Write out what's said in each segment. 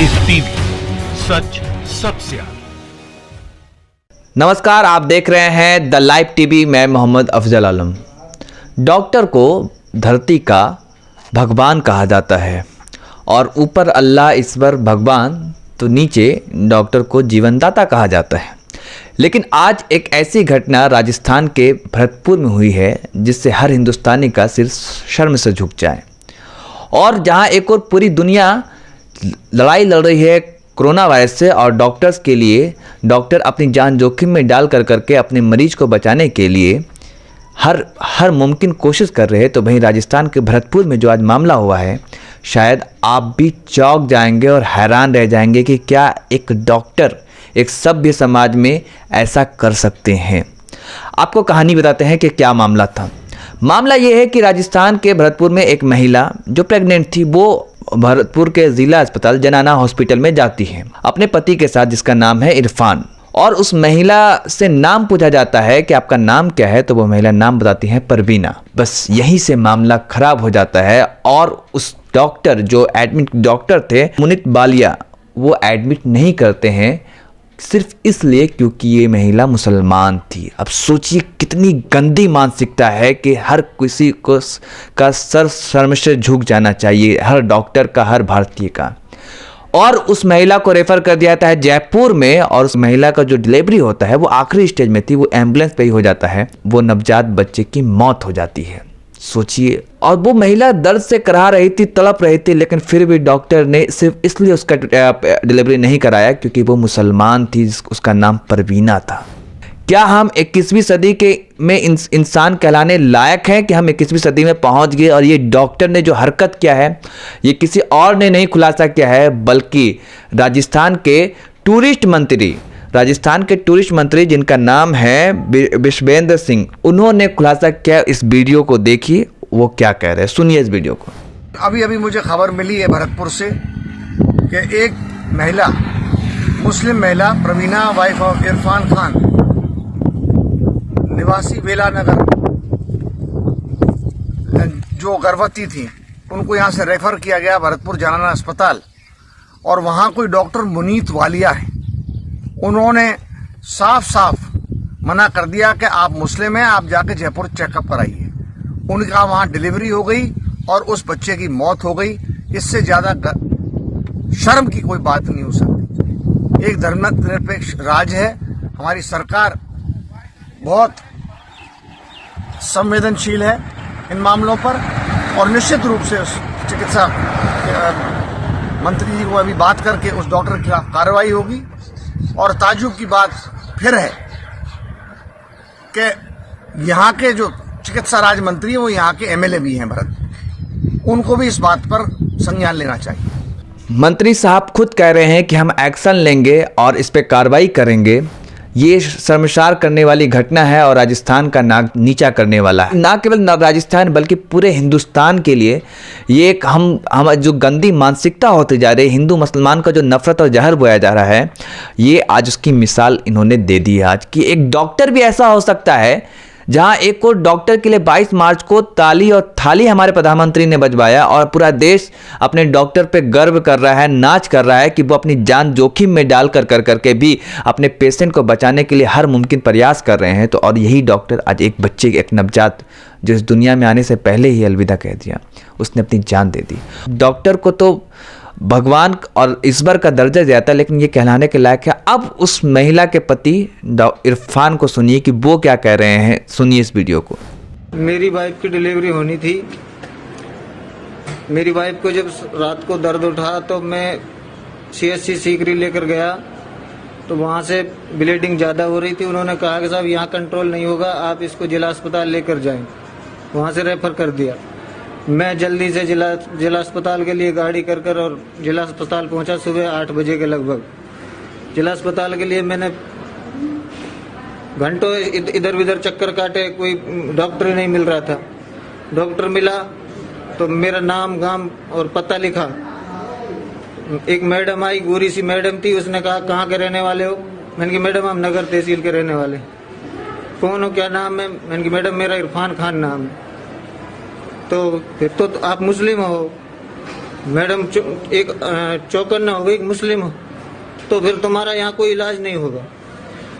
Live TV, सच सबसे आगे। नमस्कार, आप देख रहे हैं द लाइव टीवी। मैं मोहम्मद अफजल आलम। डॉक्टर को धरती का भगवान कहा जाता है और ऊपर अल्लाह, ईश्वर, भगवान, तो नीचे डॉक्टर को जीवनदाता कहा जाता है। लेकिन आज एक ऐसी घटना राजस्थान के भरतपुर में हुई है जिससे हर हिंदुस्तानी का सिर शर्म से झुक जाए। और जहां एक और पूरी दुनिया लड़ाई लड़ रही है कोरोना वायरस से और डॉक्टर्स के लिए, डॉक्टर अपनी जान जोखिम में डाल करके अपने मरीज को बचाने के लिए हर मुमकिन कोशिश कर रहे हैं, तो वहीं राजस्थान के भरतपुर में जो आज मामला हुआ है, शायद आप भी चौंक जाएंगे और हैरान रह जाएंगे कि क्या एक डॉक्टर एक सभ्य समाज में ऐसा कर सकते हैं। आपको कहानी बताते हैं कि क्या मामला था। मामला ये है कि राजस्थान के भरतपुर में एक महिला जो प्रेग्नेंट थी, वो भरतपुर के जिला अस्पताल जनाना हॉस्पिटल में जाती है अपने पति के साथ, जिसका नाम है इरफान। और उस महिला से नाम पूछा जाता है कि आपका नाम क्या है, तो वो महिला नाम बताती है परवीना। बस यहीं से मामला खराब हो जाता है और उस डॉक्टर जो एडमिट डॉक्टर थे मुनीत बालिया, वो एडमिट नहीं करते हैं सिर्फ इसलिए क्योंकि ये महिला मुसलमान थी। अब सोचिए कितनी गंदी मानसिकता है कि हर किसी को का सर शर्म से झुक जाना चाहिए, हर डॉक्टर का, हर भारतीय का। और उस महिला को रेफर कर दिया जाता है जयपुर में, और उस महिला का जो डिलीवरी होता है वो आखिरी स्टेज में थी, वो एम्बुलेंस पे ही हो जाता है, वो नवजात बच्चे की मौत हो जाती है। सोचिए, और वो महिला दर्द से कराह रही थी, तड़प रही थी, लेकिन फिर भी डॉक्टर ने सिर्फ इसलिए उसका डिलीवरी नहीं कराया क्योंकि वो मुसलमान थी, उसका नाम परवीना था। क्या हम 21वीं सदी के में इंसान कहलाने लायक हैं कि हम 21वीं सदी में पहुंच गए और ये डॉक्टर ने जो हरकत किया है, ये किसी और ने नहीं खुलासा किया है, बल्कि राजस्थान के टूरिस्ट मंत्री जिनका नाम है विश्वेंद्र सिंह, उन्होंने खुलासा किया। इस वीडियो को देखिए, वो क्या कह रहे हैं, सुनिए इस वीडियो को। अभी मुझे खबर मिली है भरतपुर से कि एक महिला, मुस्लिम महिला प्रवीणा, वाइफ ऑफ इरफान खान, निवासी बेला नगर, जो गर्भवती थी, उनको यहां से रेफर किया गया भरतपुर जनाना अस्पताल। और वहां कोई डॉक्टर मुनीत वालिया है, उन्होंने साफ मना कर दिया कि आप मुस्लिम हैं, आप जाके जयपुर चेकअप कराइए। उनका वहां डिलीवरी हो गई और उस बच्चे की मौत हो गई। इससे ज्यादा शर्म की कोई बात नहीं हो सकती। एक धर्मनिरपेक्ष राज्य है, हमारी सरकार बहुत संवेदनशील है इन मामलों पर, और निश्चित रूप से उस चिकित्सा मंत्री जी को अभी बात करके उस डॉक्टर के खिलाफ कार्रवाई होगी। और ताज्जुब की बात फिर है कि यहाँ के जो चिकित्सा राज्य मंत्री है वो यहाँ के एमएलए भी हैं भरत, उनको भी इस बात पर संज्ञान लेना चाहिए। मंत्री साहब खुद कह रहे हैं कि हम एक्शन लेंगे और इस पे कार्रवाई करेंगे। ये शर्मसार करने वाली घटना है और राजस्थान का नाक नीचा करने वाला है। ना केवल राजस्थान बल्कि पूरे हिंदुस्तान के लिए ये एक हम जो गंदी मानसिकता होती जा रही है, हिंदू मुसलमान का जो नफरत और जहर बोया जा रहा है, ये आज उसकी मिसाल इन्होंने दे दी है आज कि एक डॉक्टर भी ऐसा हो सकता है। जहां एक और डॉक्टर के लिए 22 मार्च को ताली और थाली हमारे प्रधानमंत्री ने बजवाया और पूरा देश अपने डॉक्टर पे गर्व कर रहा है, नाच कर रहा है कि वो अपनी जान जोखिम में डाल करके भी अपने पेशेंट को बचाने के लिए हर मुमकिन प्रयास कर रहे हैं। तो और यही डॉक्टर आज एक बच्चे, एक नवजात जो इस दुनिया में आने से पहले ही अलविदा कह दिया, उसने अपनी जान दे दी। डॉक्टर को तो भगवान और ईश्वर का दर्जा दिया, लेकिन ये कहलाने के लायक है। अब उस महिला के पति इरफान को सुनिए कि वो क्या कह रहे हैं, सुनिए इस वीडियो को। मेरी वाइफ की डिलीवरी होनी थी। मेरी वाइफ को जब रात को दर्द उठा तो मैं CHC सीकरी लेकर गया, तो वहाँ से ब्लीडिंग ज़्यादा हो रही थी। उन्होंने कहा कि साहब यहाँ कंट्रोल नहीं होगा, आप इसको जिला अस्पताल लेकर जाएं। वहाँ से रेफर कर दिया। मैं जल्दी से जिला अस्पताल के लिए गाड़ी कर और जिला अस्पताल पहुंचा सुबह 8 बजे के लगभग। जिला अस्पताल के लिए मैंने घंटों इधर उधर चक्कर काटे, कोई डॉक्टर ही नहीं मिल रहा था। डॉक्टर मिला तो मेरा नाम गाम और पता लिखा। एक मैडम आई, गोरी सी मैडम थी, उसने कहा कहाँ के रहने वाले हो? मैंने कहा मैडम हम नगर तहसील के रहने वाले। कौन हो, क्या नाम है? मैंने कहा मैडम मेरा इरफान खान नाम है। तो फिर तो आप मुस्लिम हो? मैडम एक चौकन्ना हो गई मुस्लिम हो तो फिर तुम्हारा यहाँ कोई इलाज नहीं होगा।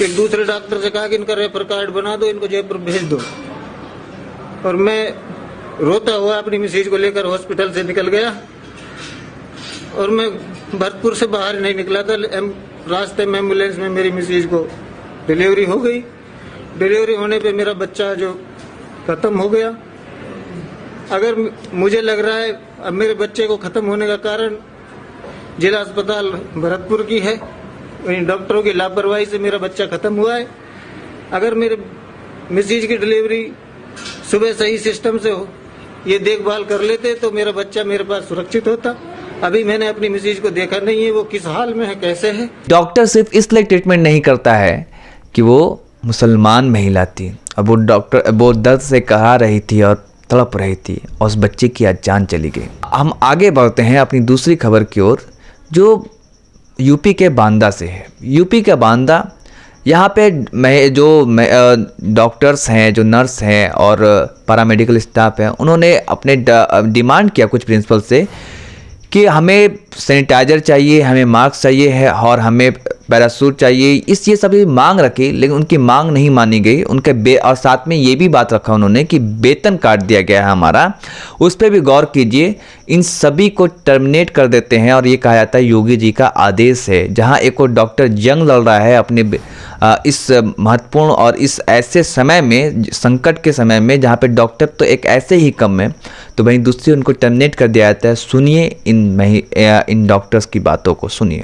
एक दूसरे डॉक्टर से कहा कि इनका रेफर कार्ड बना दो, इनको जयपुर भेज दो। और मैं रोता हुआ अपनी मिसेज को लेकर हॉस्पिटल से निकल गया और मैं भरतपुर से बाहर नहीं निकला था। रास्ते में एम्बुलेंस में मेरी मिसेज को डिलीवरी हो गई। डिलीवरी होने पे मेरा बच्चा जो खत्म हो गया। अगर मुझे लग रहा है अब मेरे बच्चे को खत्म होने का कारण जिला अस्पताल भरतपुर की है, डॉक्टरों की लापरवाही से मेरा बच्चा खत्म हुआ है। अगर मेरे मिसेज की डिलीवरी सुबह सही सिस्टम से हो, ये देखभाल कर लेते तो मेरा बच्चा मेरे पास सुरक्षित होता। अभी मैंने अपनी मिसेज को देखा नहीं है, वो किस हाल में है, कैसे है। डॉक्टर सिर्फ इसलिए ट्रीटमेंट नहीं करता है कि वो मुसलमान महिला थी और वो दर्द से कहा रही थी और तड़प रही थी और उस बच्चे की आज जान चली गई। हम आगे बढ़ते हैं अपनी दूसरी खबर की ओर, जो यूपी के बांदा से है। यूपी का बांदा, यहाँ पे डॉक्टर्स हैं, जो नर्स हैं और पैरामेडिकल स्टाफ हैं, उन्होंने अपने डिमांड किया कुछ प्रिंसिपल से कि हमें सैनिटाइज़र चाहिए, हमें मास्क चाहिए है और हमें पैरासूट चाहिए। ये सभी मांग रखी, लेकिन उनकी मांग नहीं मानी गई। और साथ में ये भी बात रखा उन्होंने कि वेतन काट दिया गया है हमारा, उस पर भी गौर कीजिए। इन सभी को टर्मिनेट कर देते हैं और ये कहा जाता है योगी जी का आदेश है। जहां एक और डॉक्टर जंग लड़ रहा है अपने इस महत्वपूर्ण और इस ऐसे समय में, संकट के समय में, जहाँ पे डॉक्टर तो एक ऐसे ही कम है, तो वहीं दूसरी उनको टर्मिनेट कर दिया जाता है। सुनिए इन डॉक्टर्स की बातों को, सुनिए।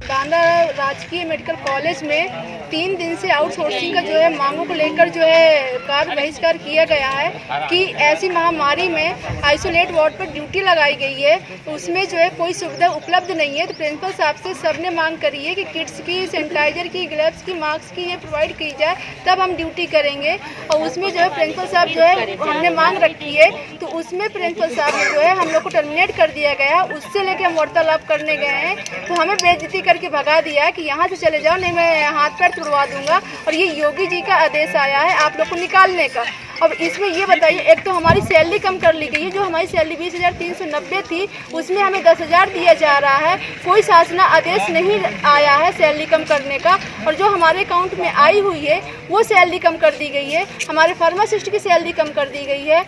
बांदा राजकीय मेडिकल कॉलेज में 3 दिन से आउटसोर्सिंग का जो है मांगों को लेकर जो है कार्य बहिष्कार किया गया है कि ऐसी महामारी में आइसोलेट वार्ड पर ड्यूटी लगाई गई है, उसमें जो है कोई सुविधा उपलब्ध नहीं है। तो प्रिंसिपल साहब से सबने मांग करी है कि किट्स की, सैनिटाइजर की, ग्लव्स की, मास्क की ये प्रोवाइड की जाए, तब हम ड्यूटी करेंगे। और उसमें जो है प्रिंसिपल साहब जो है हमने मांग रखी है, तो उसमें प्रिंसिपल साहब ने जो है हम लोग को टर्मिनेट कर दिया गया। उससे लेकर हम वार्तालाप करने गए हैं तो हमें बेइज्जती करके भगा दिया कि यहाँ से चले जाओ, नहीं मैं हाथ पैर तुड़वा दूंगा। और ये योगी जी का आदेश आया है आप लोग को निकालने का। अब इसमें ये बताइए, एक तो हमारी सैलरी कम कर ली गई है। जो हमारी सैलरी 20,390 थी, उसमें हमें 10,000 दिया जा रहा है। कोई शासन आदेश नहीं आया है सैलरी कम करने का। और जो हमारे अकाउंट में आई हुई है वो सैलरी कम कर दी गई है। हमारे फार्मासिस्ट की सैलरी कम कर दी गई है।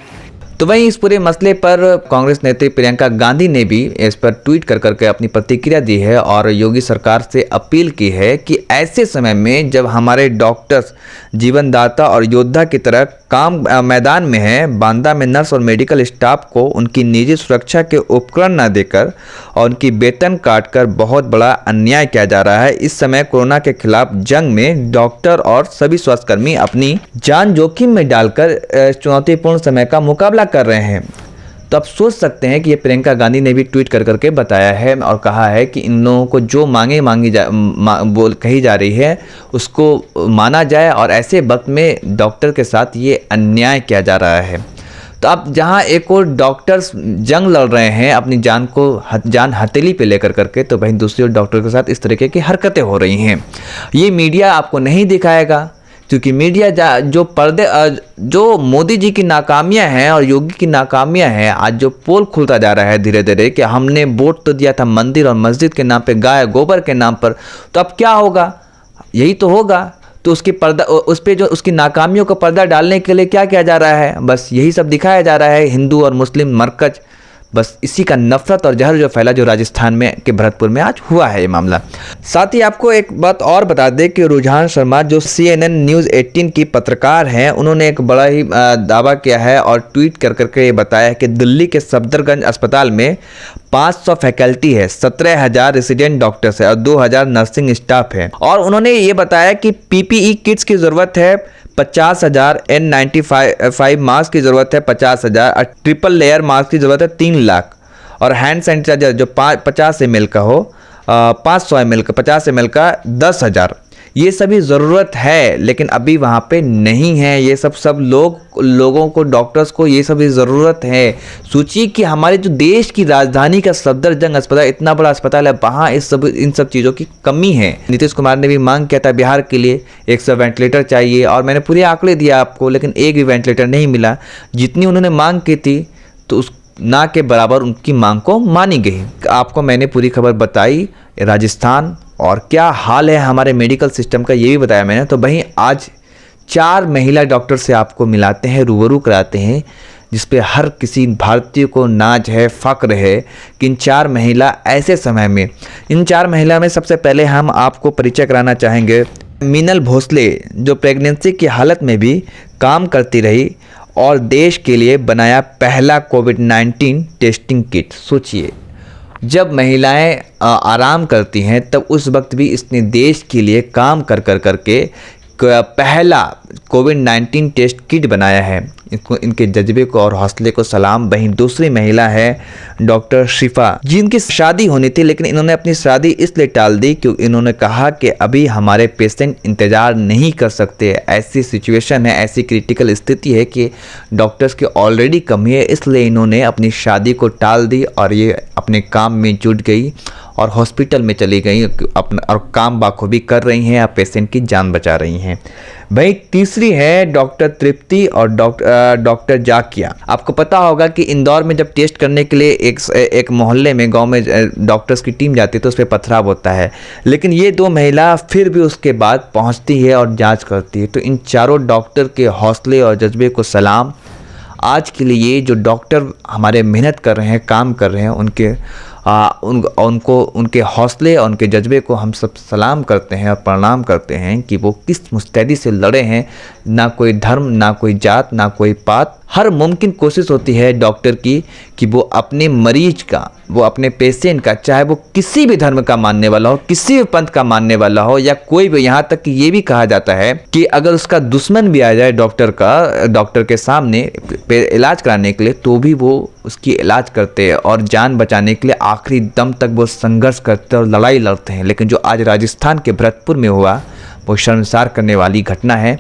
तो वहीं इस पूरे मसले पर कांग्रेस नेत्री प्रियंका गांधी ने भी इस पर ट्वीट कर करके अपनी प्रतिक्रिया दी है और योगी सरकार से अपील की है कि ऐसे समय में जब हमारे डॉक्टर्स जीवनदाता और योद्धा की तरह काम मैदान में हैं, बांदा में नर्स और मेडिकल स्टाफ को उनकी निजी सुरक्षा के उपकरण न देकर और उनकी वेतन काटकर बहुत बड़ा अन्याय किया जा रहा है। इस समय कोरोना के खिलाफ जंग में डॉक्टर और सभी स्वास्थ्यकर्मी अपनी जान जोखिम में डालकर चुनौतीपूर्ण समय का मुकाबला कर रहे हैं। तो आप सोच सकते हैं कि ये प्रियंका गांधी ने भी ट्वीट कर करके बताया है और कहा है कि इन लोगों को जो कही जा रही है उसको माना जाए और ऐसे वक्त में डॉक्टर के साथ ये अन्याय किया जा रहा है। तो अब जहां एक और डॉक्टर्स जंग लड़ रहे हैं अपनी जान हथेली पे लेकर करके, तो वहीं दूसरी ओर डॉक्टर के साथ इस तरीके की हरकतें हो रही हैं। ये मीडिया आपको नहीं दिखाएगा क्योंकि मीडिया जो मोदी जी की नाकामियां हैं और योगी की नाकामियां हैं, आज जो पोल खुलता जा रहा है धीरे धीरे कि हमने वोट तो दिया था मंदिर और मस्जिद के नाम पे, गाय गोबर के नाम पर, तो अब क्या होगा, यही तो होगा। तो उस पे जो उसकी नाकामियों का पर्दा डालने के लिए क्या किया जा रहा है, बस यही सब दिखाया जा रहा है। हिंदू और मुस्लिम मरकज, बस इसी का नफरत और जहर जो फैला, जो राजस्थान में के भरतपुर में आज हुआ है ये मामला। साथ ही आपको एक बात और बता दें कि रुझान शर्मा जो CNN न्यूज़ 18 की पत्रकार हैं, उन्होंने एक बड़ा ही दावा किया है और ट्वीट कर करके ये बताया है कि दिल्ली के सफदरगंज अस्पताल में 500 फैकल्टी है, 17,000 रेसिडेंट डॉक्टर्स है और 2,000 नर्सिंग स्टाफ है। और उन्होंने ये बताया कि PPE किट्स की ज़रूरत है 50,000, N95 मास्क की ज़रूरत है 50,000 और ट्रिपल लेयर मास्क की ज़रूरत है 3 लाख और हैंड सैनिटाइजर जो 50 ml का हो 500 ml का 50 ml का 10,000। ये सभी ज़रूरत है लेकिन अभी वहाँ पे नहीं है। ये सब लोगों को, डॉक्टर्स को ये सभी ज़रूरत है। सोचिए कि हमारे जो देश की राजधानी का सफदरजंग अस्पताल, इतना बड़ा अस्पताल है, वहाँ इन सब चीज़ों की कमी है। नीतीश कुमार ने भी मांग किया था बिहार के लिए 100 वेंटिलेटर चाहिए और मैंने पूरे आंकड़े दिया आपको, लेकिन एक भी वेंटिलेटर नहीं मिला। जितनी उन्होंने मांग की थी तो ना के बराबर उनकी मांग को मानी गई। आपको मैंने पूरी खबर बताई राजस्थान और क्या हाल है हमारे मेडिकल सिस्टम का, ये भी बताया मैंने। तो वहीं आज 4 महिला डॉक्टर से आपको मिलाते हैं, रूबरू कराते हैं, जिस पे हर किसी भारतीय को नाज है, फ़ख्र है कि इन 4 महिला ऐसे समय में, इन 4 महिला में सबसे पहले हम आपको परिचय कराना चाहेंगे मीनल भोसले, जो प्रेगनेंसी की हालत में भी काम करती रही और देश के लिए बनाया पहला कोविड-19 टेस्टिंग किट। सोचिए, जब महिलाएं आराम करती हैं तब उस वक्त भी इसने देश के लिए काम कर करके पहला कोविड-19 टेस्ट किट बनाया है। इनके जज्बे को और हौसले को सलाम। वहीं दूसरी महिला है डॉक्टर शिफा, जिनकी शादी होनी थी लेकिन इन्होंने अपनी शादी इसलिए टाल दी क्योंकि इन्होंने कहा कि अभी हमारे पेशेंट इंतज़ार नहीं कर सकते, ऐसी सिचुएशन है, ऐसी क्रिटिकल स्थिति है कि डॉक्टर्स की ऑलरेडी कमी है, इसलिए इन्होंने अपनी शादी को टाल दी और ये अपने काम में जुट गई और हॉस्पिटल में चली गई अपना और काम बाखूबी कर रही हैं, आप पेशेंट की जान बचा रही हैं। भाई तीसरी है डॉक्टर तृप्ति और डॉक्टर जाकिया। आपको पता होगा कि इंदौर में जब टेस्ट करने के लिए एक मोहल्ले में, गांव में डॉक्टर्स की टीम जाती है तो उस पर पथराव होता है, लेकिन ये 2 महिला फिर भी उसके बाद पहुंचती है और जांच करती है। तो इन चारों डॉक्टर के हौसले और जज्बे को सलाम। आज के लिए जो डॉक्टर हमारे मेहनत कर रहे हैं, काम कर रहे हैं, उनके हौसले और उनके जज्बे को हम सब सलाम करते हैं और प्रणाम करते हैं कि वो किस मुस्तैदी से लड़े हैं। ना कोई धर्म, ना कोई जात, ना कोई पात, हर मुमकिन कोशिश होती है डॉक्टर की कि वो अपने मरीज का, वो अपने पेशेंट का, चाहे वो किसी भी धर्म का मानने वाला हो, किसी भी पंथ का मानने वाला हो या कोई भी, यहाँ तक कि ये भी कहा जाता है कि अगर उसका दुश्मन भी आ जाए डॉक्टर के सामने इलाज कराने के लिए तो भी वो उसकी इलाज करते हैं और जान बचाने के लिए आखिरी दम तक वो संघर्ष करते हैं और लड़ाई लड़ते हैं। लेकिन जो आज राजस्थान के भरतपुर में हुआ वो शर्मसार करने वाली घटना है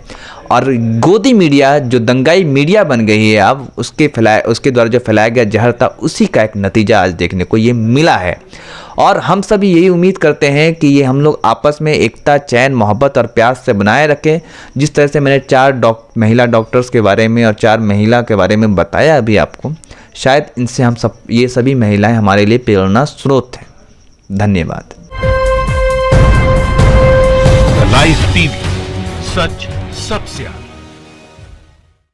और गोदी मीडिया जो दंगाई मीडिया बन गई है अब, उसके द्वारा जो फैलाया गया जहर था, उसी का एक नतीजा आज देखने को ये मिला है। और हम सभी यही उम्मीद करते हैं कि ये हम लोग आपस में एकता, चैन, मोहब्बत और प्यार से बनाए रखें। जिस तरह से मैंने 4 महिला डॉक्टर्स के बारे में और 4 महिला के बारे में बताया अभी आपको, शायद इनसे हम सब, ये सभी महिलाएं हमारे लिए प्रेरणा स्रोत हैं। धन्यवाद। लाइव टीवी, सच सबसे आगे।